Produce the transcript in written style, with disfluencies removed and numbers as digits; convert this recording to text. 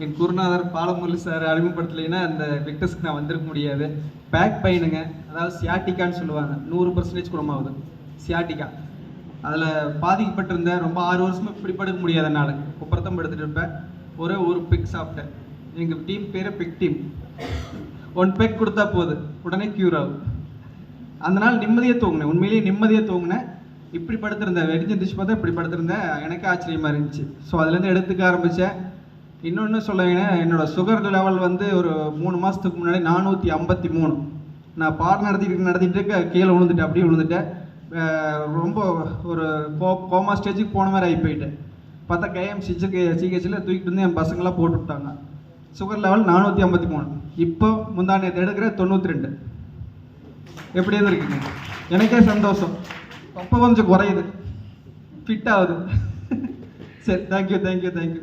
என் குருநாதர் பாலமுரளி சார் அறிமுகப்படுத்தலைன்னா அந்த விக்டர்ஸ்க்கு நான் வந்திருக்க முடியாது. பேக் பெயினுங்க, அதாவது சியாட்டிக்கான்னு சொல்லுவாங்க, 100% குணமாகுது சியாட்டிக்கா. அதில் பாதிக்கப்பட்டிருந்தேன். ரொம்ப 6 வருஷமாக இப்படி படுக்க முடியாத நாள் குப்பரத்தம் படுத்துட்டு இருப்பேன். ஒரு பெக் சாப்பிட்டேன். எங்கள் டீம் பேர் பெக் டீம். 1 பெக் கொடுத்தா போகுது, உடனே க்யூர் ஆகும். அந்த நாள் நிம்மதியாக தூங்கினேன், உண்மையிலேயே நிம்மதியாக தூங்கினேன். இப்படி படுத்திருந்தேன், வெடிஞ்சு இருந்துச்சு பார்த்தா இப்படி படுத்திருந்தேன். எனக்கே ஆச்சரியமாக இருந்துச்சு. ஸோ அதுலேருந்து எடுத்துக்க ஆரம்பித்தேன். இன்னொன்று சொல்லுவேன்னா, என்னோடய சுகர் லெவல் வந்து ஒரு 3 மாதத்துக்கு முன்னாடி 453. நான் பாடம் நடத்திட்டு கீழே விழுந்துட்டேன், அப்படியே விழுந்துட்டேன். ரொம்ப ஒரு கோமா ஸ்டேஜுக்கு போன மாதிரி ஆகி போயிட்டேன். பார்த்தா சிஹெச்சில் தூக்கிட்டு வந்து என் பசங்களாம் போட்டு விட்டாங்க. Sugar level 453. இப்போ முந்தானத்தை எடுக்கிற 92. எப்படி இருக்குங்க? எனக்கே சந்தோஷம். அப்போ கொஞ்சம் குறையுது, ஃபிட் ஆகுது. சரி, தேங்க்யூ.